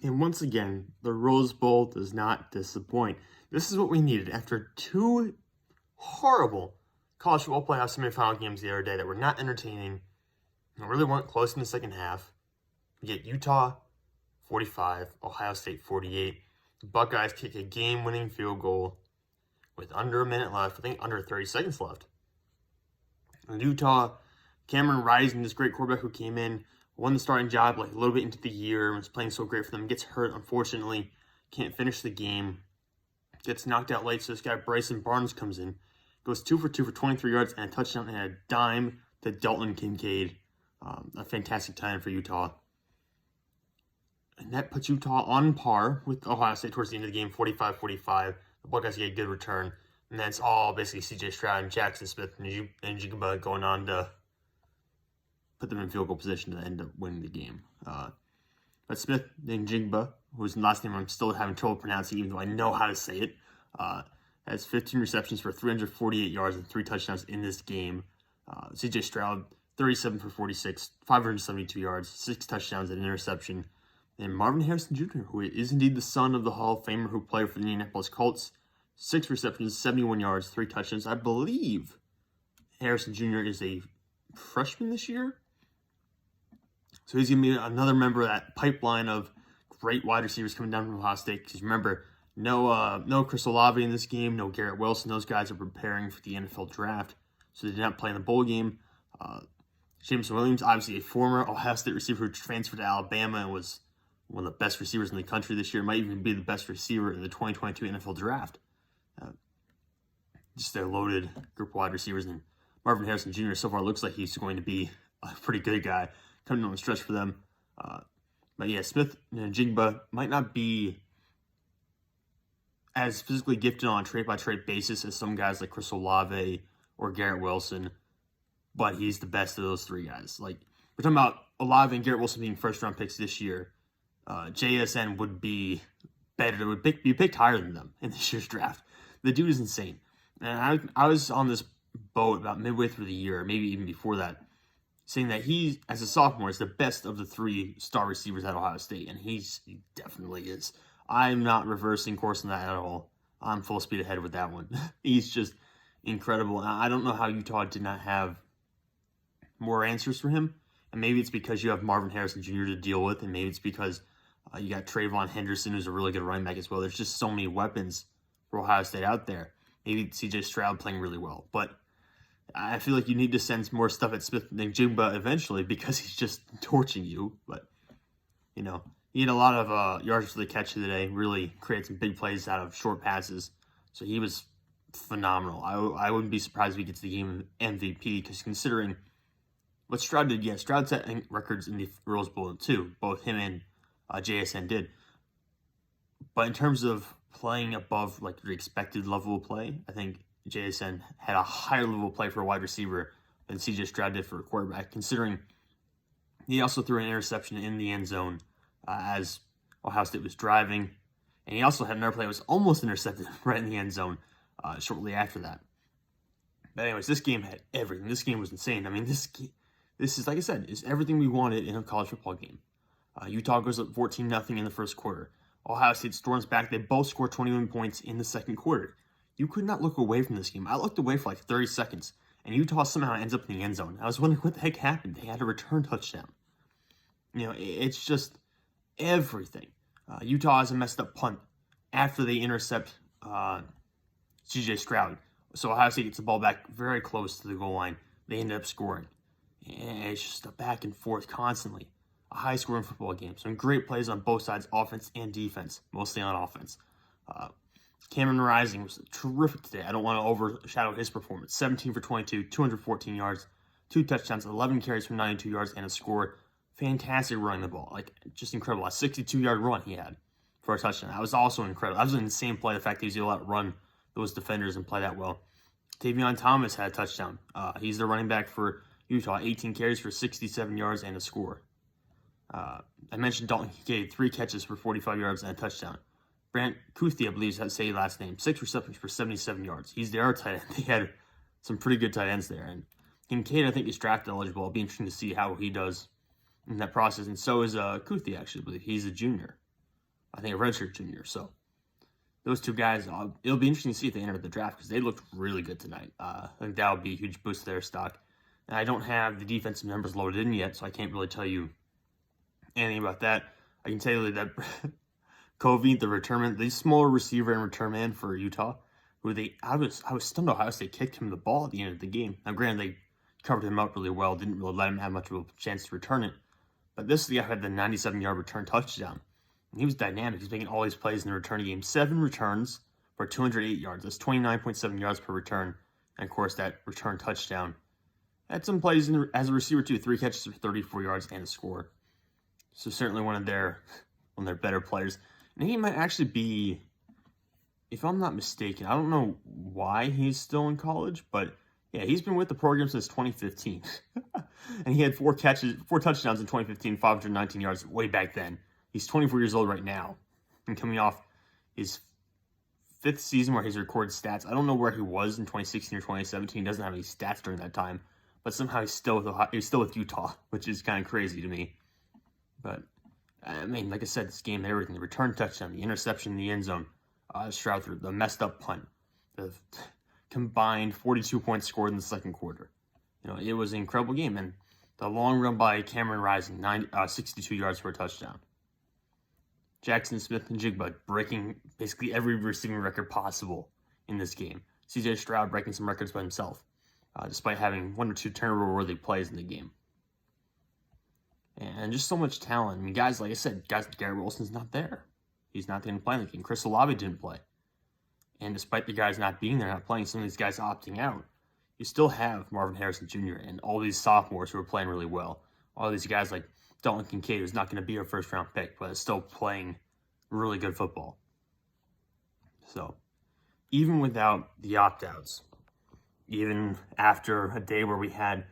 And once again, the Rose Bowl does not disappoint. This is what we needed after two horrible college football playoff semifinal games the other day that were not entertaining and really weren't close in the second half. You get Utah 45, Ohio State 48. The Buckeyes kick a game-winning field goal with under a minute left, I think under 30 seconds left. And Utah, Cameron Rising, this great quarterback who came in, won the starting job like a little bit into the year and was playing so great for them, gets hurt, unfortunately, can't finish the game, gets knocked out late, so this guy Bryson Barnes comes in, goes 2 for 2 for 23 yards and a touchdown and a dime to Dalton Kincaid, a fantastic time for Utah. And that puts Utah on par with Ohio State towards the end of the game, 45-45. The Buckeyes get a good return. And that's all basically C.J. Stroud and Jaxson Smith-Njigba going on to put them in field goal position to end up winning the game. But Smith-Njigba, whose last name I'm still having trouble pronouncing, even though I know how to say it, has 15 receptions for 348 yards and 3 touchdowns in this game. C.J. Stroud, 37 for 46, 572 yards, 6 touchdowns and an interception. And Marvin Harrison Jr., who is indeed the son of the Hall of Famer who played for the Indianapolis Colts, 6 receptions, 71 yards, 3 touchdowns. I believe Harrison Jr. is a freshman this year. So he's going to be another member of that pipeline of great wide receivers coming down from Ohio State. Because remember, no Chris Olave in this game, no Garrett Wilson. Those guys are preparing for the NFL draft. So they did not play in the bowl game. Jameson Williams, obviously a former Ohio State receiver who transferred to Alabama and was one of the best receivers in the country this year. Might even be the best receiver in the 2022 NFL draft. Just a loaded group of wide receivers. And Marvin Harrison Jr. so far looks like he's going to be a pretty good guy coming on the stretch for them. But yeah, Smith-Njigba might not be as physically gifted on a trait-by-trait basis as some guys like Chris Olave or Garrett Wilson, but he's the best of those 3 guys. Like, we're talking about Olave and Garrett Wilson being first-round picks this year. JSN would be better, would be picked higher than them in this year's draft. The dude is insane. And I was on this boat about midway through the year, maybe even before that, saying that he, as a sophomore, is the best of the 3 star receivers at Ohio State, and he definitely is. I'm not reversing course on that at all. I'm full speed ahead with that one. He's just incredible. And I don't know how Utah did not have more answers for him. And maybe it's because you have Marvin Harrison Jr. to deal with, and maybe it's because you got Trayvon Henderson, who's a really good running back as well. There's just so many weapons for Ohio State out there. Maybe C.J. Stroud playing really well. But I feel like you need to send more stuff at Smith-Njigba eventually because he's just torching you. But, you know, he had a lot of yards for the catch today. Really created some big plays out of short passes. So he was phenomenal. I wouldn't be surprised if he gets the game MVP because considering what Stroud did, yeah, Stroud set records in the Rose Bowl too. Both him and JSN did. But in terms of playing above like the expected level of play, I think JSN had a higher level of play for a wide receiver than CJ Stroud did for a quarterback, considering he also threw an interception in the end zone as Ohio State was driving. And he also had another play that was almost intercepted right in the end zone shortly after that. But anyways, this game had everything. This game was insane. I mean, this is, like I said, is everything we wanted in a college football game. Utah goes up 14-0 in the first quarter. Ohio State storms back. They both score 21 points in the second quarter. You could not look away from this game. I looked away for like 30 seconds, and Utah somehow ends up in the end zone. I was wondering what the heck happened. They had a return touchdown. You know, it's just everything. Utah has a messed up punt after they intercept C.J. Stroud. So Ohio State gets the ball back very close to the goal line. They end up scoring. And it's just a back and forth constantly. A high-scoring football game. Some great plays on both sides, offense and defense. Mostly on offense. Cameron Rising was terrific today. I don't want to overshadow his performance. 17 for 22, 214 yards, 2 touchdowns, 11 carries for 92 yards, and a score. Fantastic running the ball. Like, just incredible. A 62-yard run he had for a touchdown. That was also incredible. That was an insane play. The fact that he was able to run those defenders and play that well. Tavion Thomas had a touchdown. He's the running back for Utah. 18 carries for 67 yards and a score. I mentioned Dalton Kincaid, 3 catches for 45 yards and a touchdown. Brant Kuthi, I believe is how to say his last name, 6 receptions for 77 yards. He's their tight end. They had some pretty good tight ends there. And Kincaid, I think, is draft eligible. It'll be interesting to see how he does in that process. And so is Kuthi, actually, I believe. He's a junior. I think, a redshirt junior. So those two guys, it'll be interesting to see if they enter the draft because they looked really good tonight. I think that would be a huge boost to their stock. And I don't have the defensive numbers loaded in yet, so I can't really tell you anything about that. I can tell you that Covey, the return, the smaller receiver and return man for Utah, I was stunned Ohio State kicked him the ball at the end of the game. Now, granted, they covered him up really well, didn't really let him have much of a chance to return it. But this guy had the 97-yard return touchdown. And he was dynamic. He's making all these plays in the return game. 7 returns for 208 yards. That's 29.7 yards per return. And, of course, that return touchdown. Had some plays as a receiver, too. 3 catches for 34 yards and a score. So certainly one of their better players. And he might actually be, if I'm not mistaken, I don't know why he's still in college, but yeah, he's been with the program since 2015. And he had 4 touchdowns in 2015, 519 yards way back then. He's 24 years old right now and coming off his 5th season where he's recorded stats. I don't know where he was in 2016 or 2017. He doesn't have any stats during that time, but somehow he's still with Utah, which is kind of crazy to me. But I mean, like I said, this game, everything, the return touchdown, the interception in the end zone, Stroud threw the messed up punt, the combined 42 points scored in the second quarter. You know, it was an incredible game. And the long run by Cameron Rising, 62 yards for a touchdown. Jaxson Smith-Njigba breaking basically every receiving record possible in this game. CJ Stroud breaking some records by himself, despite having 1 or 2 turnover-worthy plays in the game. And just so much talent. I mean, guys, like I said, Garrett Wilson's not there. He's not going to play in the game. Chris Olave didn't play. And despite the guys not being there, not playing, some of these guys opting out, you still have Marvin Harrison Jr. and all these sophomores who are playing really well. All these guys like Dalton Kincaid, who's not going to be a first-round pick, but is still playing really good football. So, even without the opt-outs, even after a day where we had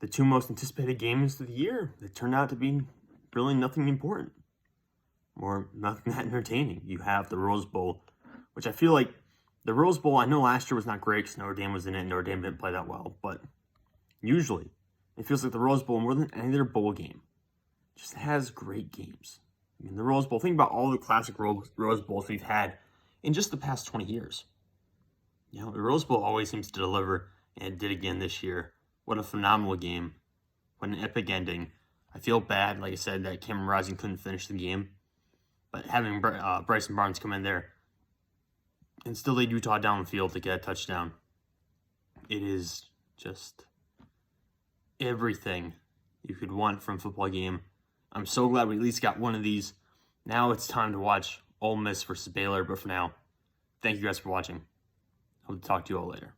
the 2 most anticipated games of the year, it turned out to be really nothing important or nothing that entertaining. You have the Rose Bowl, which I feel like the Rose Bowl, I know last year was not great because Notre Dame was in it and Notre Dame didn't play that well, but usually it feels like the Rose Bowl, more than any other bowl game, just has great games. I mean, the Rose Bowl, think about all the classic Rose Bowls we've had in just the past 20 years. You know, the Rose Bowl always seems to deliver, and it did again this year. What a phenomenal game. What an epic ending. I feel bad, like I said, that Cameron Rising couldn't finish the game. But having Bryson Barnes come in there and still lead Utah down the field to get a touchdown, it is just everything you could want from a football game. I'm so glad we at least got one of these. Now it's time to watch Ole Miss versus Baylor. But for now, thank you guys for watching. Hope to talk to you all later.